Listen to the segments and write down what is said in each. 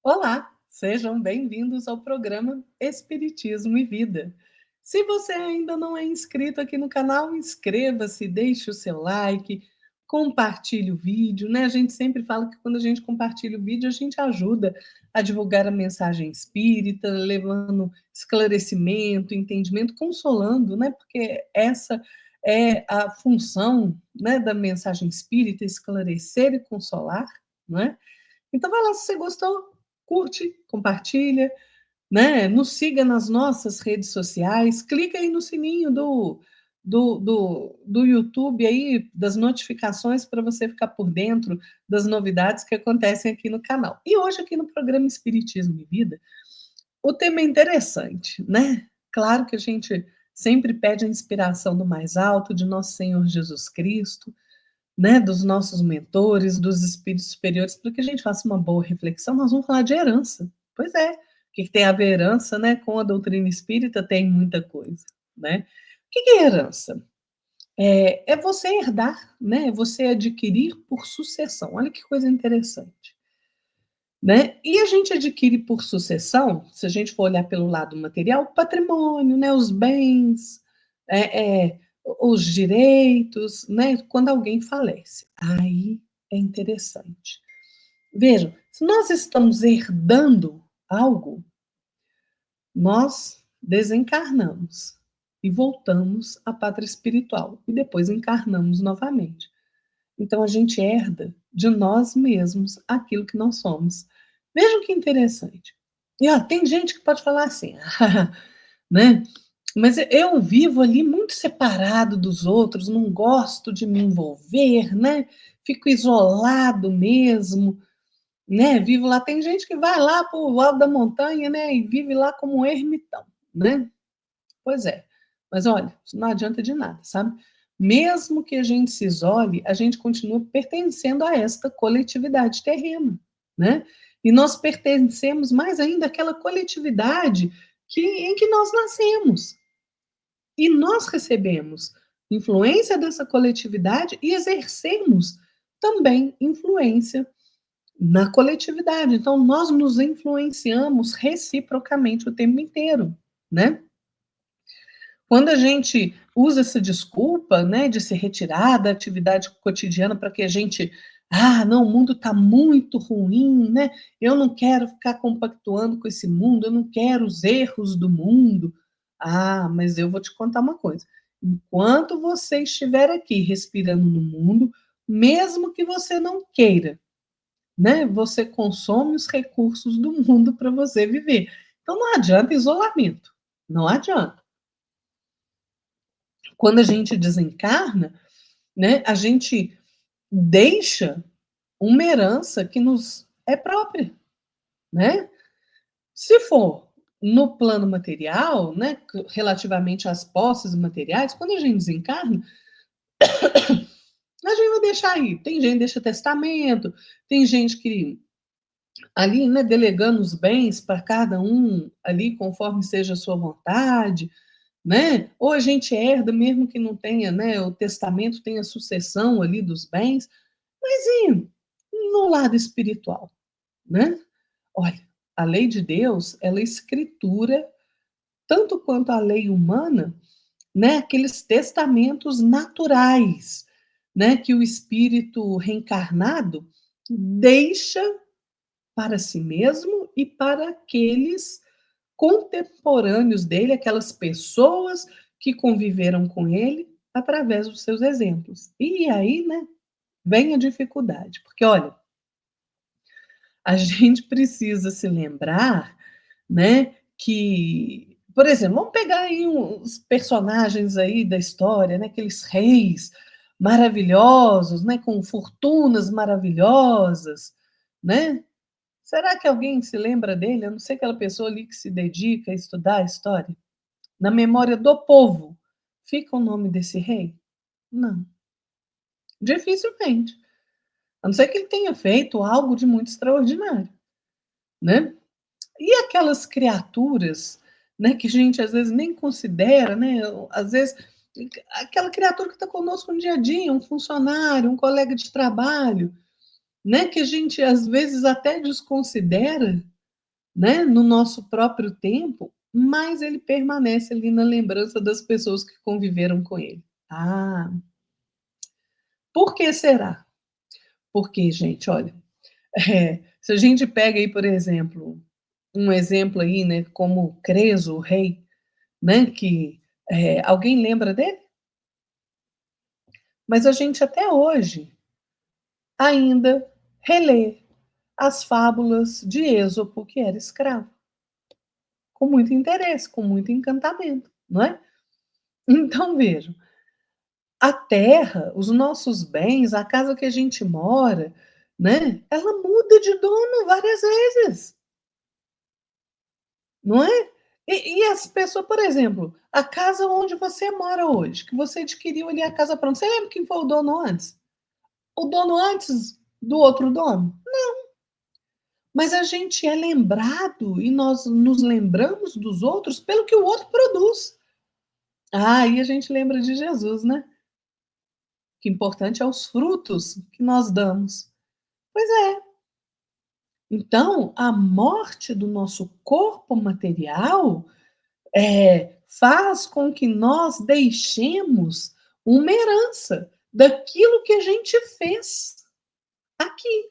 Olá, sejam bem-vindos ao programa Espiritismo e Vida. Se você ainda não é inscrito aqui no canal, inscreva-se, deixe o seu like, compartilhe o vídeo, né? A gente sempre fala que quando a gente compartilha o vídeo, a gente ajuda a divulgar a mensagem espírita, levando esclarecimento, entendimento, consolando, né? Porque essa é a função, né, da mensagem espírita, esclarecer e consolar, né? Então vai lá, se você gostou, curte, compartilha, né? Nos siga nas nossas redes sociais, clica aí no sininho do YouTube aí, das notificações para você ficar por dentro das novidades que acontecem aqui no canal. E hoje aqui no programa Espiritismo e Vida, o tema é interessante, né? Claro que a gente sempre pede a inspiração do mais alto, de nosso Senhor Jesus Cristo, né, dos nossos mentores, dos espíritos superiores, para que a gente faça uma boa reflexão. Nós vamos falar de herança. Pois é, o que tem a ver herança, né, com a doutrina espírita? Tem muita coisa, né? O que é herança? É você herdar, né? É você adquirir por sucessão. Olha que coisa interessante, né? E a gente adquire por sucessão, se a gente for olhar pelo lado material, o patrimônio, né? Os bens, é, é, os direitos, né? Quando alguém falece. Aí é interessante. Vejam, se nós estamos herdando algo, nós desencarnamos e voltamos à pátria espiritual e depois encarnamos novamente. Então a gente herda de nós mesmos aquilo que nós somos. Vejam que interessante. E ó, tem gente que pode falar assim, né? Mas eu vivo ali muito separado dos outros, não gosto de me envolver, né? Fico isolado mesmo, né? Vivo lá. Tem gente que vai lá para o alto da montanha, né? E vive lá como um ermitão, né? Pois é. Mas olha, isso não adianta de nada, sabe? Mesmo que a gente se isole, a gente continua pertencendo a esta coletividade terrena, né? E nós pertencemos mais ainda àquela coletividade em que nós nascemos. E nós recebemos influência dessa coletividade e exercemos também influência na coletividade. Então, nós nos influenciamos reciprocamente o tempo inteiro, né? Quando a gente usa essa desculpa, né, de se retirar da atividade cotidiana para que a gente, não, o mundo está muito ruim, né? Eu não quero ficar compactuando com esse mundo, eu não quero os erros do mundo. Ah, mas eu vou te contar uma coisa. Enquanto você estiver aqui respirando no mundo, mesmo que você não queira, né, você consome os recursos do mundo para você viver. Então não adianta isolamento, não adianta. Quando a gente desencarna, né, a gente deixa uma herança que nos é própria, né? Se for no plano material, né, relativamente às posses materiais, quando a gente desencarna, a gente vai deixar aí. Tem gente que deixa testamento, tem gente que ali, né, delegando os bens para cada um ali conforme seja a sua vontade, né? Ou a gente herda, mesmo que não tenha, né, o testamento tenha sucessão ali dos bens, mas e no lado espiritual, né? Olha, a lei de Deus, ela escritura tanto quanto a lei humana, né, aqueles testamentos naturais, né, que o espírito reencarnado deixa para si mesmo e para aqueles contemporâneos dele, aquelas pessoas que conviveram com ele através dos seus exemplos. E aí, né, vem a dificuldade, porque olha, a gente precisa se lembrar, né, que, por exemplo, vamos pegar aí uns personagens aí da história, né, aqueles reis maravilhosos, né, com fortunas maravilhosas, né? Será que alguém se lembra dele? A não ser aquela pessoa ali que se dedica a estudar a história. Na memória do povo, fica o nome desse rei? Não, dificilmente. A não ser que ele tenha feito algo de muito extraordinário, né? E aquelas criaturas, né, que a gente às vezes nem considera, né? Às vezes aquela criatura que está conosco no dia a dia, um funcionário, um colega de trabalho, né, que a gente às vezes até desconsidera, né, no nosso próprio tempo, mais ele permanece ali na lembrança das pessoas que conviveram com ele. Ah, por que será? Porque, gente, olha, se a gente pega aí, por exemplo, um exemplo aí, né, como Creso, o rei, né, que alguém lembra dele? Mas a gente até hoje ainda relê as fábulas de Êxopo, que era escravo, com muito interesse, com muito encantamento, não é? Então, vejam, a terra, os nossos bens, a casa que a gente mora, né, ela muda de dono várias vezes, não é? E as pessoas, por exemplo, a casa onde você mora hoje, que você adquiriu ali a casa pronta, você lembra quem foi o dono antes? O dono antes do outro dono? Mas a gente é lembrado e nós nos lembramos dos outros pelo que o outro produz. Ah, e a gente lembra de Jesus, né? Que importante é os frutos que nós damos. Pois é. Então, a morte do nosso corpo material faz com que nós deixemos uma herança daquilo que a gente fez aqui.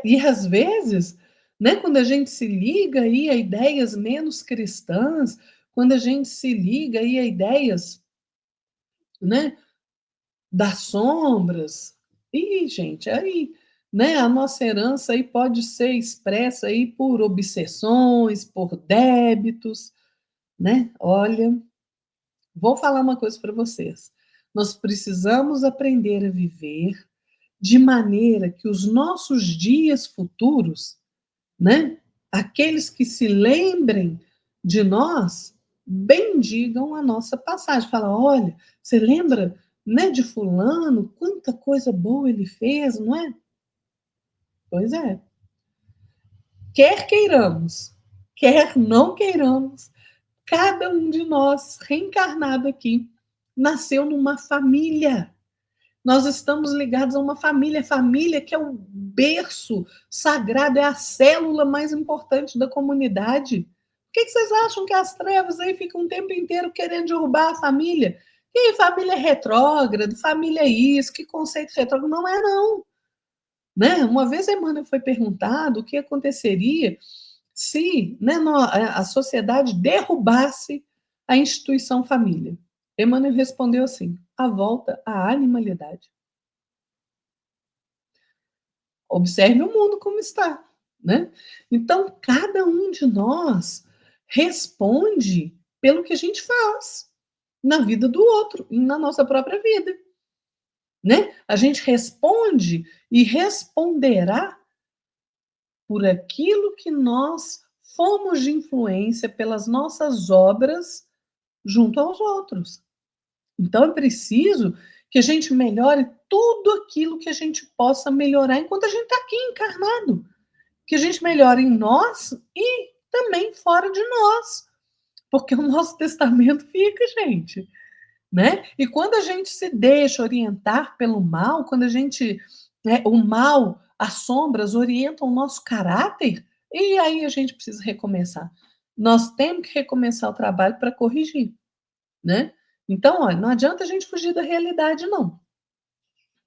E às vezes, né, quando a gente se liga aí a ideias menos cristãs, quando a gente se liga aí a ideias, né, das sombras, e gente, aí, né, a nossa herança aí pode ser expressa aí por obsessões, por débitos, né? Olha, vou falar uma coisa para vocês. Nós precisamos aprender a viver de maneira que os nossos dias futuros, né? Aqueles que se lembrem de nós, bendigam a nossa passagem. Fala, olha, você lembra, né, de fulano? Quanta coisa boa ele fez, não é? Pois é. Quer queiramos, quer não queiramos, cada um de nós, reencarnado aqui, nasceu numa família. Nós estamos ligados a uma família, família que é o berço sagrado, é a célula mais importante da comunidade. Por que vocês acham que as trevas aí ficam o tempo inteiro querendo derrubar a família? E família retrógrada, família isso, que conceito retrógrado? Não é, não. Né? Uma vez a Emmanuel foi perguntado o que aconteceria se, né, a sociedade derrubasse a instituição família. Emmanuel respondeu assim: a volta à animalidade. Observe o mundo como está, né? Então, cada um de nós responde pelo que a gente faz na vida do outro e na nossa própria vida, né? A gente responde e responderá por aquilo que nós fomos de influência pelas nossas obras junto aos outros. Então, é preciso que a gente melhore tudo aquilo que a gente possa melhorar enquanto a gente está aqui encarnado. Que a gente melhore em nós e também fora de nós, porque o nosso testamento fica, gente, né? E quando a gente se deixa orientar pelo mal, quando a gente, o mal, as sombras orientam o nosso caráter, e aí a gente precisa recomeçar. Nós temos que recomeçar o trabalho para corrigir, né? Então, olha, não adianta a gente fugir da realidade, não,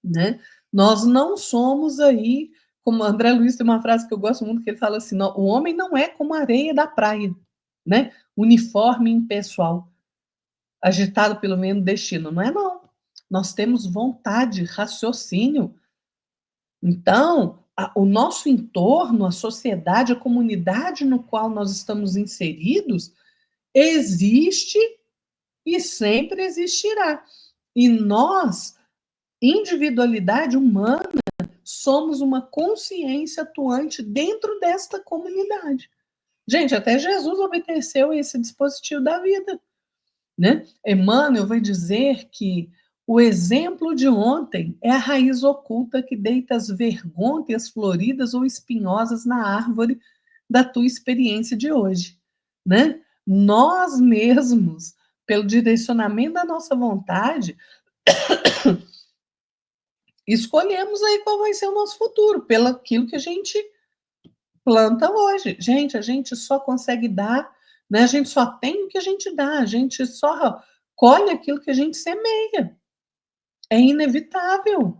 né? Nós não somos aí, como André Luiz tem uma frase que eu gosto muito, que ele fala assim, o homem não é como a areia da praia, né? Uniforme impessoal, agitado pelo mesmo destino. Não é, não. Nós temos vontade, raciocínio. Então, o nosso entorno, a sociedade, a comunidade no qual nós estamos inseridos, existe e sempre existirá. E nós, individualidade humana, somos uma consciência atuante dentro desta comunidade. Gente, até Jesus obedeceu esse dispositivo da vida, né? Emmanuel vai dizer que o exemplo de ontem é a raiz oculta que deita as vergônteas floridas ou espinhosas na árvore da tua experiência de hoje, né? Nós mesmos, pelo direcionamento da nossa vontade, escolhemos aí qual vai ser o nosso futuro, pelo aquilo que a gente planta hoje. Gente, a gente só consegue dar, né? A gente só tem o que a gente dá, a gente só colhe aquilo que a gente semeia. É inevitável.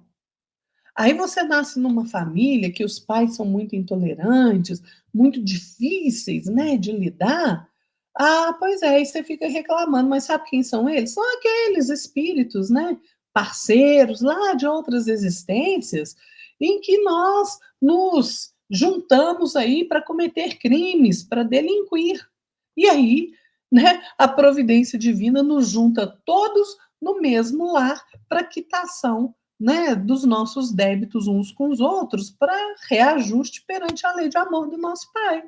Aí você nasce numa família que os pais são muito intolerantes, muito difíceis, né, de lidar. Ah, pois é, aí você fica reclamando, mas sabe quem são eles? São aqueles espíritos, né, parceiros lá de outras existências, em que nós nos juntamos aí para cometer crimes, para delinquir. E aí, né, a providência divina nos junta todos no mesmo lar para quitação, né, dos nossos débitos uns com os outros, para reajuste perante a lei de amor do nosso Pai.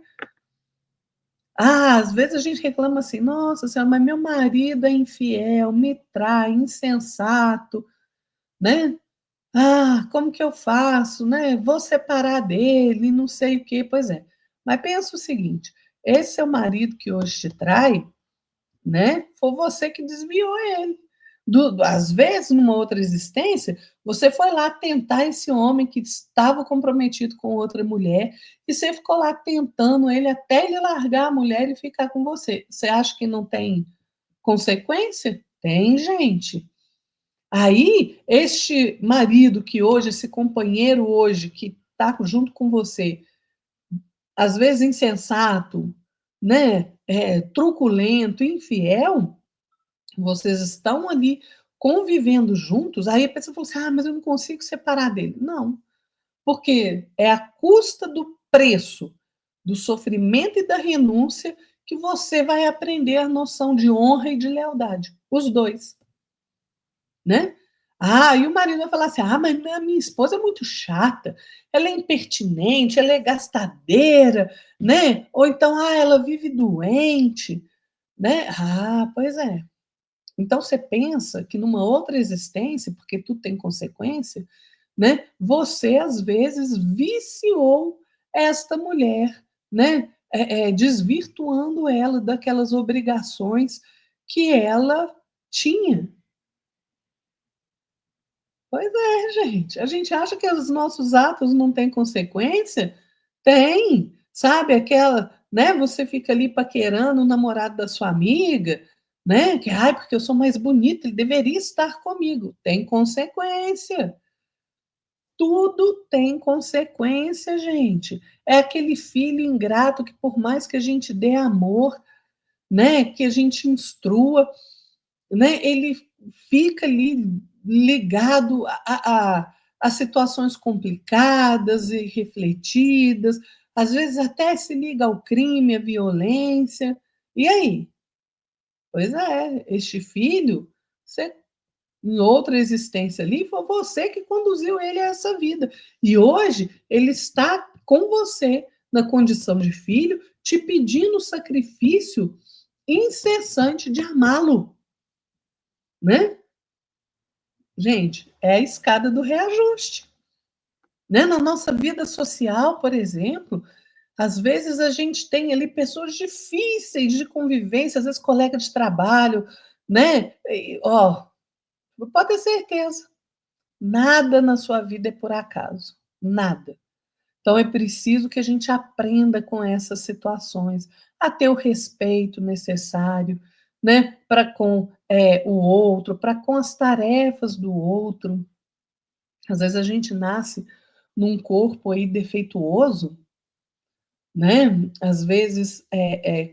Ah, às vezes a gente reclama assim, nossa senhora, mas meu marido é infiel, me trai, insensato, né? Ah, como que eu faço, né? Vou separar dele, não sei o quê. Pois é. Mas pensa o seguinte, esse seu marido que hoje te trai, né? Foi você que desviou ele. Às vezes, numa outra existência, você foi lá tentar esse homem que estava comprometido com outra mulher e você ficou lá tentando ele até ele largar a mulher e ficar com você. Você acha que não tem consequência? Tem, gente. Aí, este marido que hoje, esse companheiro hoje que está junto com você, às vezes insensato, né, truculento, infiel, vocês estão ali convivendo juntos, aí a pessoa fala assim: ah, mas eu não consigo separar dele. Não, porque é a custa do preço, do sofrimento e da renúncia que você vai aprender a noção de honra e de lealdade. Os dois, né? Ah, e o marido vai falar assim: ah, mas a minha esposa é muito chata, ela é impertinente, ela é gastadeira, né? Ou então, ah, ela vive doente, né? Ah, pois é. Então você pensa que numa outra existência, porque tudo tem consequência, né? Você às vezes viciou esta mulher, né? Desvirtuando ela daquelas obrigações que ela tinha. Pois é, gente. A gente acha que os nossos atos não têm consequência? Tem, sabe? Aquela, né? Você fica ali paquerando o namorado da sua amiga, né? Que, ai, porque eu sou mais bonita, ele deveria estar comigo. Tem consequência. Tudo tem consequência, gente. É aquele filho ingrato que, por mais que a gente dê amor, né? Que a gente instrua, né? Ele fica ali ligado a situações complicadas e refletidas, às vezes até se liga ao crime, à violência. E aí? Pois é, este filho, você, em outra existência ali, foi você que conduziu ele a essa vida. E hoje ele está com você na condição de filho, te pedindo o sacrifício incessante de amá-lo, né? Gente, é a escada do reajuste. Né? Na nossa vida social, por exemplo, às vezes a gente tem ali pessoas difíceis de convivência, às vezes colega de trabalho, né? E, ó, pode ter certeza, nada na sua vida é por acaso, nada. Então é preciso que a gente aprenda com essas situações, a ter o respeito necessário, né, para com o outro, para com as tarefas do outro. Às vezes a gente nasce num corpo aí defeituoso, né? Às vezes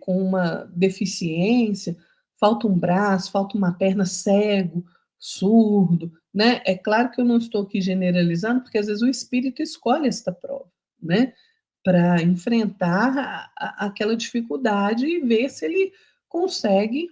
com uma deficiência, falta um braço, falta uma perna, cego, surdo, né? É claro que eu não estou aqui generalizando, porque às vezes o espírito escolhe esta prova, né? Para enfrentar aquela dificuldade e ver se ele consegue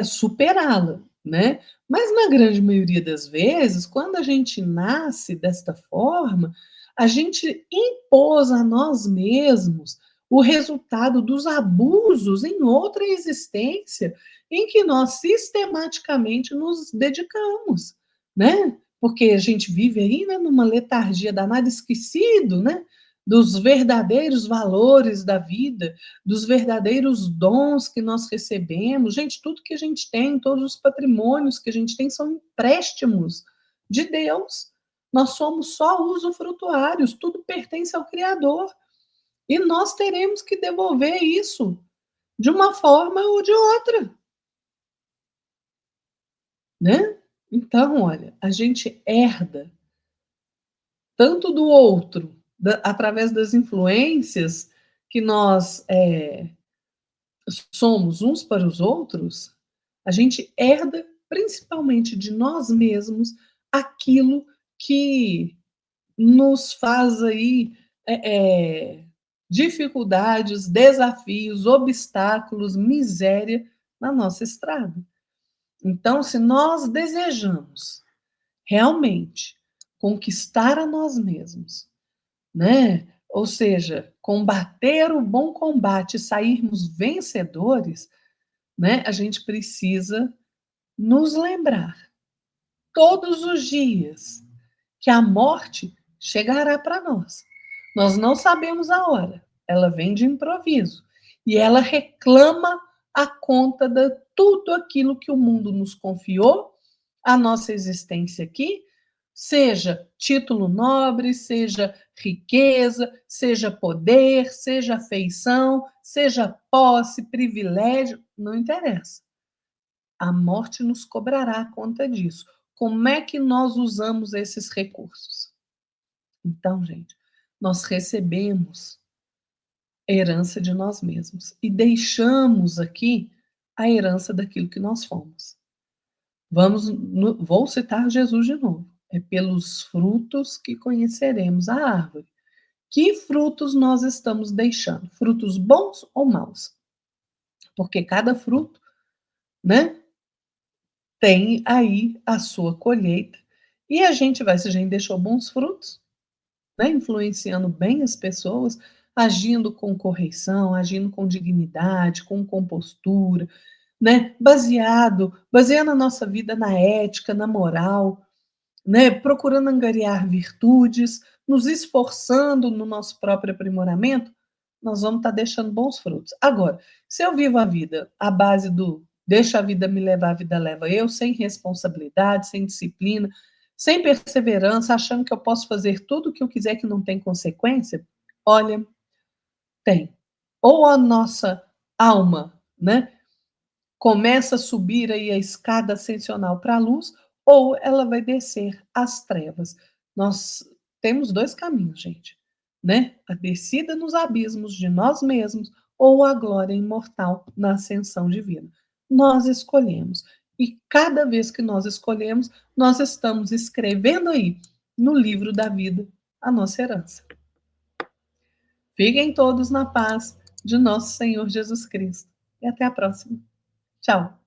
superá-la, né? Mas na grande maioria das vezes, quando a gente nasce desta forma, a gente impôs a nós mesmos o resultado dos abusos em outra existência em que nós sistematicamente nos dedicamos, né? Porque a gente vive aí, né, numa letargia danada, esquecido, né, dos verdadeiros valores da vida, dos verdadeiros dons que nós recebemos. Gente, tudo que a gente tem, todos os patrimônios que a gente tem são empréstimos de Deus. Nós somos só usufrutuários, tudo pertence ao Criador. E nós teremos que devolver isso de uma forma ou de outra, né? Então, olha, a gente herda tanto do outro, através das influências que nós somos uns para os outros, a gente herda principalmente de nós mesmos aquilo que nos faz aí dificuldades, desafios, obstáculos, miséria na nossa estrada. Então, se nós desejamos realmente conquistar a nós mesmos, né? Ou seja, combater o bom combate e sairmos vencedores, né? A gente precisa nos lembrar todos os dias que a morte chegará para nós. Nós não sabemos a hora, ela vem de improviso e ela reclama a conta de tudo aquilo que o mundo nos confiou, a nossa existência aqui, seja título nobre, seja riqueza, seja poder, seja afeição, seja posse, privilégio, não interessa. A morte nos cobrará a conta disso. Como é que nós usamos esses recursos? Então, gente, nós recebemos a herança de nós mesmos e deixamos aqui a herança daquilo que nós fomos. Vou citar Jesus de novo. É pelos frutos que conheceremos a árvore. Que frutos nós estamos deixando? Frutos bons ou maus? Porque cada fruto, né, tem aí a sua colheita. E a gente vai, se a gente deixou bons frutos, né, influenciando bem as pessoas, agindo com correção, agindo com dignidade, com compostura, né, baseando a nossa vida na ética, na moral, né, procurando angariar virtudes, nos esforçando no nosso próprio aprimoramento, nós vamos estar deixando bons frutos. Agora, se eu vivo a vida à base do deixa a vida me levar, a vida leva eu, sem responsabilidade, sem disciplina, sem perseverança, achando que eu posso fazer tudo o que eu quiser que não tem consequência, olha, tem. Ou a nossa alma, né, começa a subir aí a escada ascensional para a luz, ou ela vai descer às trevas. Nós temos dois caminhos, gente, né? A descida nos abismos de nós mesmos ou a glória imortal na ascensão divina. Nós escolhemos. E cada vez que nós escolhemos, nós estamos escrevendo aí no livro da vida a nossa herança. Fiquem todos na paz de nosso Senhor Jesus Cristo. E até a próxima. Tchau.